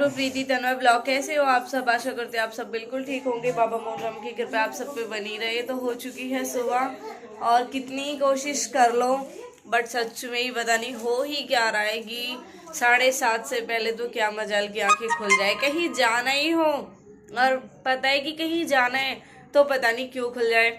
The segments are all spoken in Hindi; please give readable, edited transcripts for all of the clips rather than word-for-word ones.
To Preeti Tanmay blog. कैसे हो आप सब? आशा करते हैं आप सब बिल्कुल ठीक होंगे। बाबा मोहर्रम की कृपा आप सब पे बनी रहे। तो हो चुकी है सुबह और कितनी कोशिश कर लो बट सच में ही पता नहीं हो ही क्या रहा है कि 7:30 से पहले तो क्या मजाल की आंखें खुल जाए। कहीं जाना ही हो और पता है कि कहीं जाना है तो पता नहीं क्यों खुल जाए,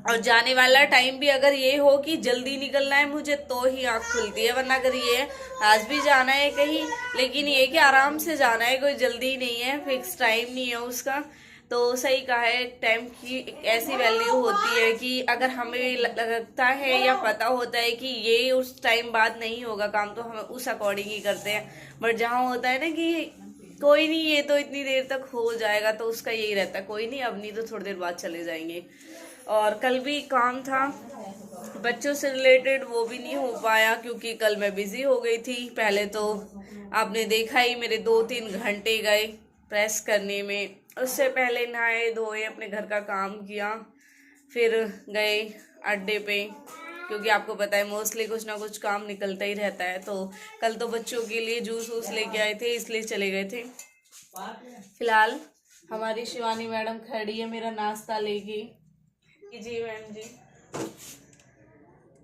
और जाने वाला टाइम भी अगर ये हो कि जल्दी निकलना है मुझे तो ही आँख खुलती है, वरना अगर ये आज भी जाना है कहीं लेकिन ये कि आराम से जाना है, कोई जल्दी नहीं है, फिक्स टाइम नहीं है उसका। तो सही कहा है, टाइम की एक ऐसी वैल्यू होती है कि अगर हमें लगता है या पता होता है कि ये उस टाइम बाद नहीं होगा काम तो हम उस अकॉर्डिंग ही करते हैं। बट जहाँ होता है ना कि कोई नहीं ये तो इतनी देर तक हो जाएगा तो उसका यही रहता है कोई नहीं अब नहीं तो थोड़ी देर बाद चले जाएंगे। और कल भी काम था बच्चों से रिलेटेड, वो भी नहीं हो पाया क्योंकि कल मैं बिजी हो गई थी। पहले तो आपने देखा ही मेरे 2-3 घंटे गए प्रेस करने में। उससे पहले नहाए धोए अपने घर का काम किया, फिर गए अड्डे पे क्योंकि आपको पता है मोस्टली कुछ ना कुछ काम निकलता ही रहता है। तो कल तो बच्चों के लिए जूस वूस लेके आए थे इसलिए चले गए थे। फिलहाल हमारी शिवानी मैडम खड़ी है मेरा नाश्ता लेके। जी मैम जी,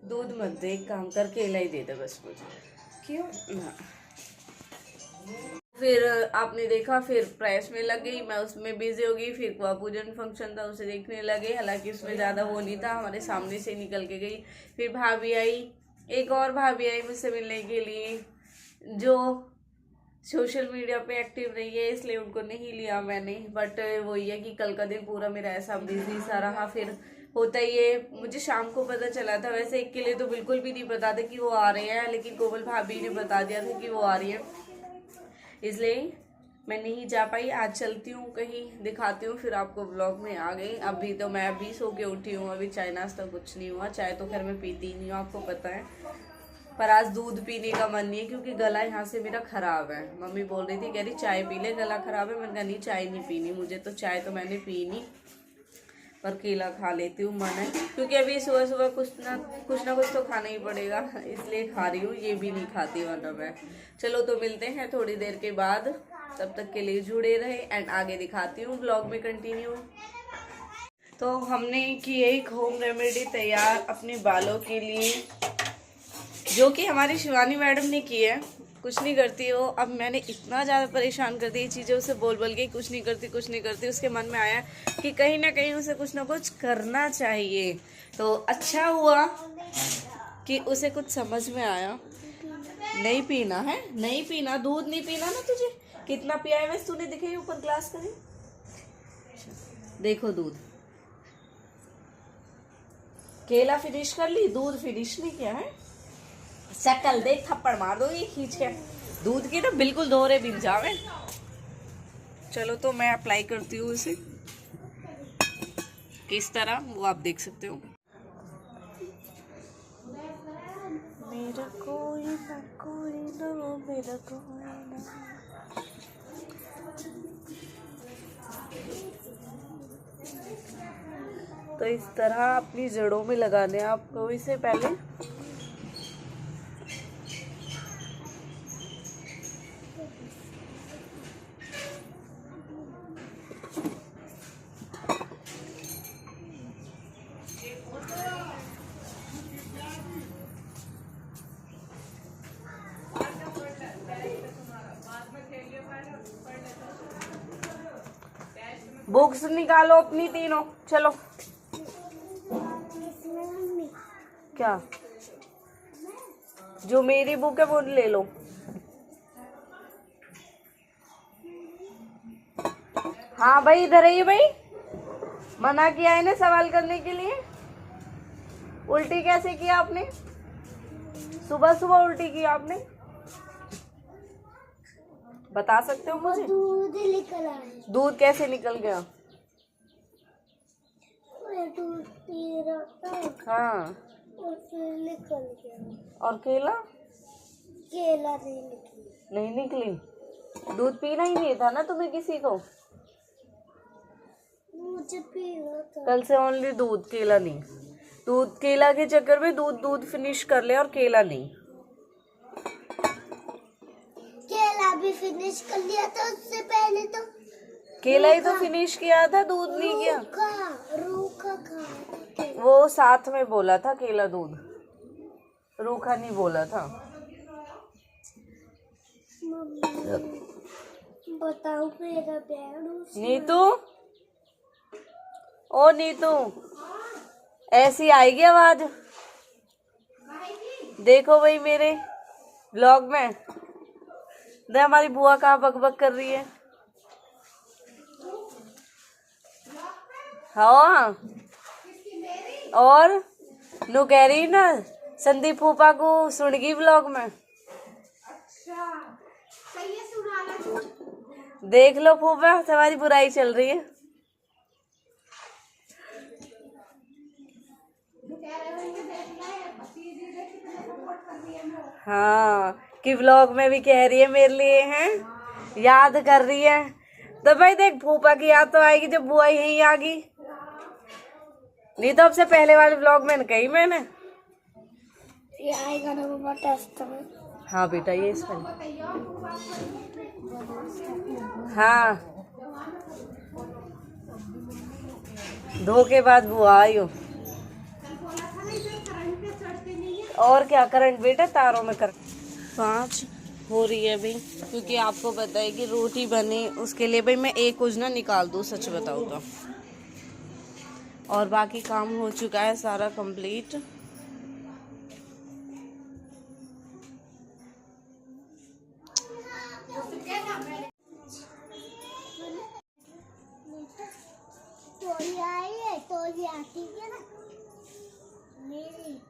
दूध मत दे, एक काम कर केला ही दे दे बस मुझे। क्यों ना। फिर आपने देखा फिर प्रेस में लग गई, मैं उसमें बिजी हो गई। फिर कुआ पूजन फंक्शन था उसे देखने लगे, हालांकि उसमें ज़्यादा वो नहीं था, हमारे सामने से निकल के गई। फिर भाभी आई, एक और भाभी आई मुझसे मिलने के लिए जो सोशल मीडिया पे एक्टिव रही है इसलिए उनको नहीं लिया मैंने। बट वही है कि कल का दिन पूरा मेरा ऐसा बिजी सा रहा। फिर होता ही है, मुझे शाम को पता चला था, वैसे एक के लिए तो बिल्कुल भी नहीं पता था कि वो आ रहे हैं, लेकिन कोमल भाभी ने बता दिया था कि वो आ रही है, इसलिए मैं नहीं जा पाई। आज चलती हूँ कहीं, दिखाती हूँ फिर आपको ब्लॉग में आ गई। अभी तो मैं अभी सो के उठी हूँ, अभी चाय नाश्ता कुछ नहीं हुआ। चाय तो खैर मैं पीती ही नहीं हूँ आपको पता है, पर आज दूध पीने का मन नहीं है क्योंकि गला यहाँ से मेरा खराब है। मम्मी बोल रही थी कह रही चाय पी ले गला खराब है, मैंने कहा नहीं चाय नहीं पीनी मुझे, तो चाय तो मैंने पी नहीं पर केला खा लेती हूँ मन है क्योंकि अभी सुबह सुबह कुछ ना कुछ तो खाना ही पड़ेगा इसलिए खा रही हूँ, ये भी नहीं खाती वरना मैं। चलो तो मिलते हैं थोड़ी देर के बाद, तब तक के लिए जुड़े रहे एंड आगे दिखाती हूँ ब्लॉग में कंटिन्यू। तो हमने की एक होम रेमेडी तैयार अपने बालों के लिए जो कि हमारी शिवानी मैडम ने की है। कुछ नहीं करती वो, अब मैंने इतना ज़्यादा परेशान कर दी चीज़ें उसे बोल बोल के कुछ नहीं करती कुछ नहीं करती। उसके मन में आया कि कहीं ना कहीं उसे कुछ ना कुछ करना चाहिए, तो अच्छा हुआ कि उसे कुछ समझ में आया। नहीं पीना है, नहीं पीना, दूध नहीं पीना ना तुझे। कितना पिया है वैसे तूने, दिखे ऊपर ग्लास करी देखो दूध। केला फिनिश कर ली, दूध फिनिश नहीं किया है। शक्ल देख थप्पड़ मार दो ये खींच के, दूध की तो बिल्कुल दोहरे बिन जावे। चलो तो मैं अप्लाई करती हूँ इसे किस तरह वो आप देख सकते हो। मेरा कोई ना कोई ना मेरा कोई ना। तो इस तरह अपनी जड़ों में लगाने आपको इसे पहले। बुक्स निकालो अपनी तीनों, चलो। क्या जो मेरी बुक है वो ले लो। हाँ भाई इधर आइए भाई, मना किया है ना सवाल करने के लिए। उल्टी कैसे किया आपने? सुबह सुबह उल्टी की आपने, बता सकते हो मुझे? दूध निकल आया। दूध कैसे निकल गया? दूध पी रहा था हाँ और फिर निकल गया। और केला? केला नहीं निकली। नहीं निकली? दूध पीना ही नहीं था ना तुम्हें किसी को? मुझे पीना था। कल से ओनली दूध, केला नहीं। दूध केला के चक्कर में दूध फिनिश कर ले और केला नहीं। केला अभी फिनिश कर लिया था उससे पहले तो केला ही तो फिनिश किया था, दूध नहीं किया। रूखा खाया था। वो साथ में बोला था केला दूध, रूखा नहीं बोला था। बताओ मेरा बैग नीतू, ओ नीतू, ऐसी आएगी आवाज, देखो भाई मेरे ब्लॉग में दे हमारी बुआ कहाँ बकबक कर रही है। हाँ, और नु कह रही ना संदीप फूफा को सुनगी ब्लॉग में। देख लो फूफा, तुम्हारी बुराई चल रही है। हाँ, कि व्लॉग में भी कह रही है मेरे लिए हैं, याद कर रही है। तो भाई देख, फूफा की याद तो आएगी जब बुआ यहीं आ गई। नहीं तो अब से पहले वाले व्लॉग में कही मैंने, ये आएगा ना पापा टेस्ट में। हाँ बेटा, ये इस पर हाँ, धोखेबाज बुआ आई हो। और क्या करंट बेटा, तारों में करंट। 5 हो रही है भाई, क्योंकि आपको पता है कि रोटी बने उसके लिए भाई मैं एक उजना निकाल दूँ, सच बताऊँ तो। और बाकी काम हो चुका है सारा कंप्लीट। तोरी आई है, तोरी आती है ना मेरी।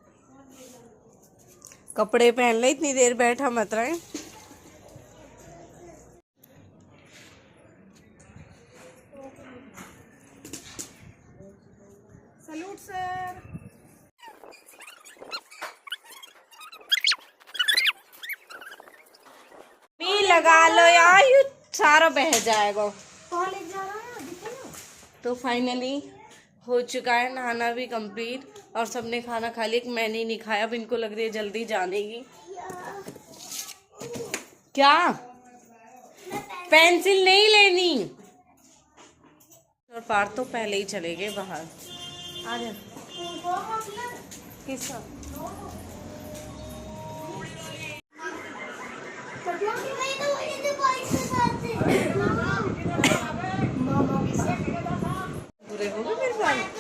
कपड़े पहन ले, इतनी देर बैठा मत रहे। Salute sir. भी लगा लो यार, ये सारा बह जाएगा। तो फाइनली हो चुका है नहाना भी कंप्लीट, और सबने खाना खा लिया। मैंने नहीं खाया, अब इनको लग रही है जल्दी जाने की। क्या पेंसिल नहीं लेनी? और पार तो पहले ही चले गए बाहर। आ जा किस बुरे हो गए मेरे साथ।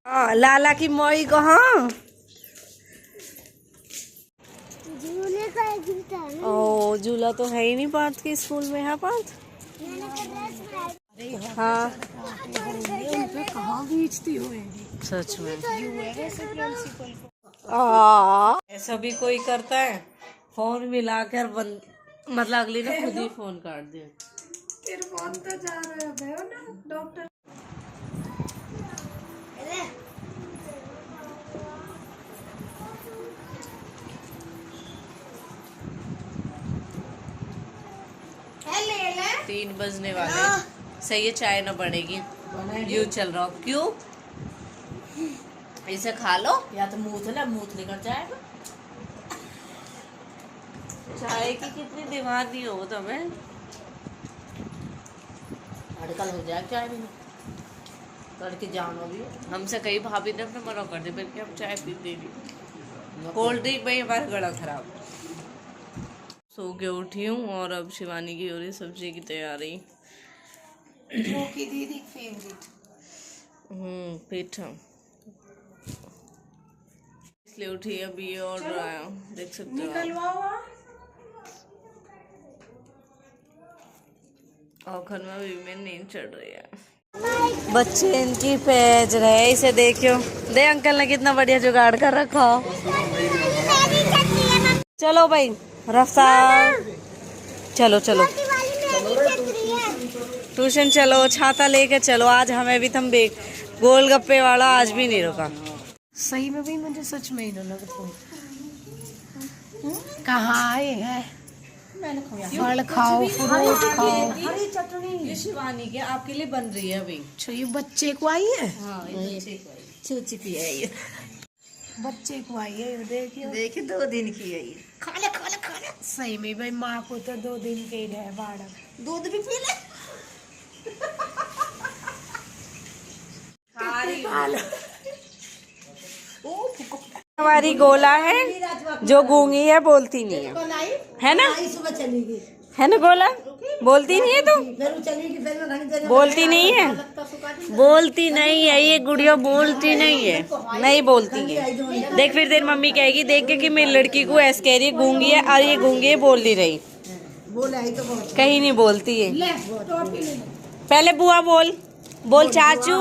हाँ, लाला की मोई को। हाँ, झूले का एक झूलता है। ओ झूला तो है ही नहीं पार्थ के स्कूल में है पार्थ। हाँ, कहाँ बेचती हो? सच में ऐसा भी कोई करता है? फोन मिलाकर बंद, मतलब अगली ने खुद ही फोन काट दिया। तेरे फोन तो जा रहा है ना डॉक्टर। ले 3 बजने वाले, सही है, चाय ना बढ़ेगी। यूं चल रहा हो क्यों? इसे खा लो, या तो मुंह निकल जाएगा। चाय की कितनी दीवानी हो तुम्हें, अड़कल हो जाए चाय भी तड़के जानो भी। हमसे कई भाभी ने अपने मना कर दी, बल्कि हम चाय पी देगी। कोल्ड ड्रिंक भाई हमारा गला खराब। सो के उठी हूँ, और अब शिवानी की हो रही सब्जी की तैयारी। की दीदी फेवरेट। पेट इसलिए उठी अभी, और देख सकते हो आखिर में भी में नींद चढ़ रही है। बच्चे इनकी पैज रहे, इसे देखियो, दे अंकल ने कितना बढ़िया जुगाड़ कर रखा। चलो भाई रफ्तार, चलो चलो ट्यूशन चलो, छाता लेके चलो। आज हमें भी तुम गोलगप्पे वाला आज भी नहीं रुका। सही में भी मुझे सच में ही नहीं लगता। कहाँ आए हैं? फल खाओ, फ्रूट खाओ। हरी चटनी ये शिवानी के आपके लिए बन रही है अभी। अच्छा, ये बच्चे को आई है? हाँ, ये बच्चे को आई, चूची पी है ये। बच्चे को आई है, देखिए 2 दिन की है ये। खा ले खा ले खा ले। सही में भाई माँ को तो 2 दिन के ही है बाड़क। दूध भी पी ले। हमारी गोला है जो गूंगी है, बोलती नहीं है ना? सुबह चली गई है ना गोला? बोलती नहीं है तो फिर चली गई, फिर मैं घर बोलती नहीं है, बोलती नहीं है ये गुड़िया, बोलती नहीं है, नहीं बोलती है। देख फिर तेरी मम्मी कहेगी देख के कि मेरी लड़की को ऐसे कह रही है गूंगी है, और ये गूंगी है बोल नहीं रही, बोला ही तो बहुत कहीं नहीं बोलती है। पहले बुआ बोल, बोल चाचू।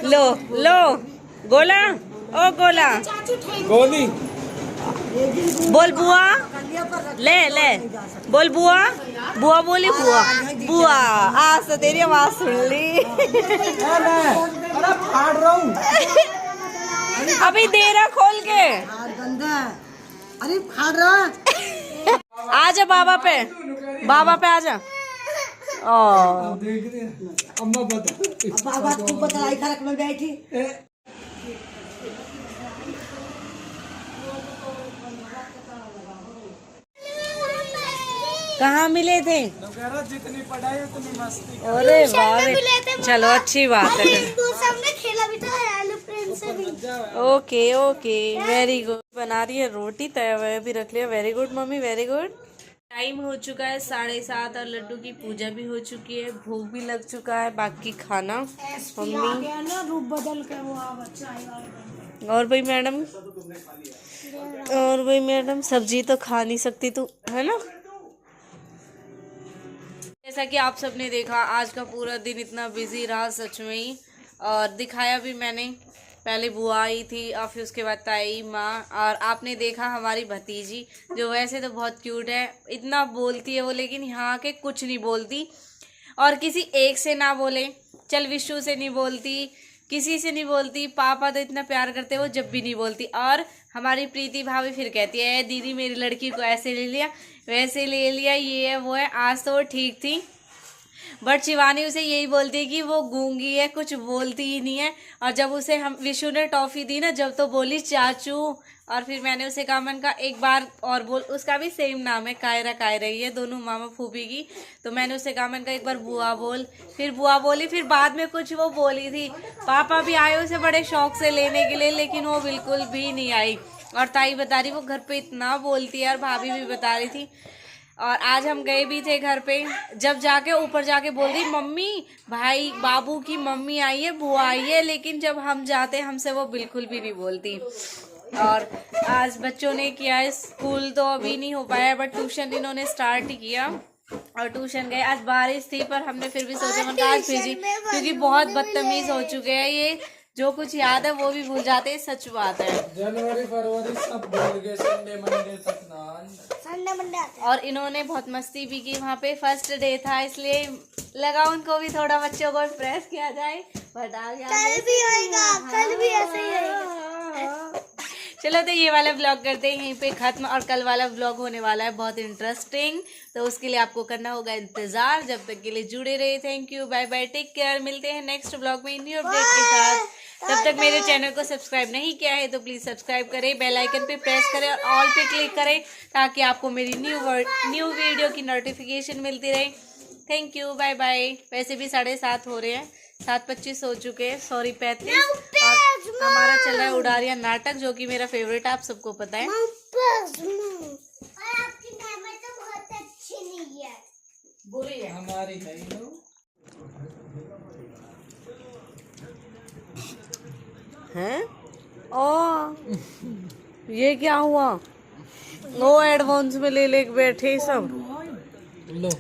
लो लो गोला, ओ गोला गोली बोल बुआ, ले ले बोल बुआ, बुआ बोली बुआ, बुआ आज तो तेरी आवाज सुन ली। अरे फाड़ रहा हूँ। अभी दे रहा खोल के, गंदा। अरे फाड़ रहा। आजा बाबा पे, बाबा पे आजा। ओ देख रहे हैं अम्मा बता, बाबा तू बतलाई खरक में बैठी। कहाँ मिले थे? जितनी पढ़ाई उतनी मस्ती। अरे वाह, चलो अच्छी बात है। हमने खेला भी था हेलो फ्रेंड से भी। Okay okay very good. बना रही है रोटी, तवा भी रख लिया। Very good mummy, very good. Time हो चुका है 7:30 और लड्डू की पूजा भी हो चुकी है, भूख भी लग चुका है। बाकी खाना मम्मी ना रूप बदल के वो बच्चा। और भाई मैडम, और भाई मैडम सब्जी तो खा नहीं सकती तू, है ना? जैसा कि आप सबने देखा आज का पूरा दिन इतना बिजी रहा सच में ही, और दिखाया भी मैंने। पहले बुआ आई थी और फिर उसके बाद ताई माँ, और आपने देखा हमारी भतीजी जो वैसे तो बहुत क्यूट है, इतना बोलती है वो, लेकिन यहाँ के कुछ नहीं बोलती। और किसी एक से ना बोले, चल विशु से नहीं बोलती, किसी से नहीं बोलती। पापा तो इतना प्यार करते हैं वो जब भी नहीं बोलती। और हमारी प्रीति भाभी फिर कहती है दीदी मेरी लड़की को ऐसे ले लिया वैसे ले लिया, ये है वो है। आज तो वो ठीक थी, बट शिवानी उसे यही बोलती है कि वो गूंगी है, कुछ बोलती ही नहीं है। और जब उसे हम विशु ने टॉफी दी ना, जब तो बोली चाचू, और फिर मैंने उसे कहा, मन का एक बार और बोल, उसका भी सेम नाम है कायरा, कायरा ही है, दोनों मामा फूफी की। तो मैंने उसे कहा, मन का एक बार बुआ बोल, फिर बुआ बोली, फिर बाद में कुछ वो बोली थी। पापा भी आए उसे बड़े शौक से लेने के लिए, लेकिन वो बिल्कुल भी नहीं आई। और ताई बता रही वो घर पे इतना बोलती है, और भाभी भी बता रही थी। और आज हम गए भी थे घर पे, जब जाके ऊपर जाके बोल रही मम्मी भाई बाबू की मम्मी आई है, बुआ आई है, लेकिन जब हम जाते हमसे वो बिल्कुल भी नहीं बोलती। और आज बच्चों ने किया, स्कूल तो अभी नहीं हो पाया बट ट्यूशन इन्होंने स्टार्ट ही किया, और ट्यूशन गए। आज बारिश थी पर हमने फिर भी सोचा मन आज भेजी, क्योंकि बहुत बदतमीज हो चुके हैं ये, जो कुछ याद है वो भी भूल जाते हैं, सच बात है। जनवरी फरवरी सब भूल गए, संडे मंडे तक ना। संडे मंडे आते और इन्होंने बहुत मस्ती भी की, वहाँ पे फर्स्ट डे था इसलिए लगा उनको भी थोड़ा बच्चों को इम्प्रेस किया जाए, बट आ गया। कल भी होएगा, कल भी ऐसे ही होएगा। चलो तो ये वाला ब्लॉग करते हैं यहीं पे खत्म, और कल वाला ब्लॉग होने वाला है बहुत इंटरेस्टिंग, तो उसके लिए आपको करना होगा इंतजार। जब तक के लिए जुड़े रहे, thank you, bye bye, take care. मिलते हैं नेक्स्ट ब्लॉग में न्यू अपडेट के साथ। तब तक मेरे चैनल को सब्सक्राइब नहीं किया है तो प्लीज सब्सक्राइब करें, बेल आइकन पे प्रेस करें और ऑल पे क्लिक करें, ताकि आपको मेरी न्यू वीडियो की नोटिफिकेशन मिलती रहे। Thank you, bye bye. वैसे भी 7:30 हो रहे हैं, 7:25 हो चुके हैं, सॉरी 35। और हमारा चल रहा है उड़ारिया नाटक, जो कि मेरा फेवरेट है, आप सबको पता है। आपकी मेहमान तो बहुत अच्छी नहीं है। बोलिए हमारी नहीं लो। हैं? ओ ये क्या हुआ? वो एडवांस में ले ले बैठे सब। लो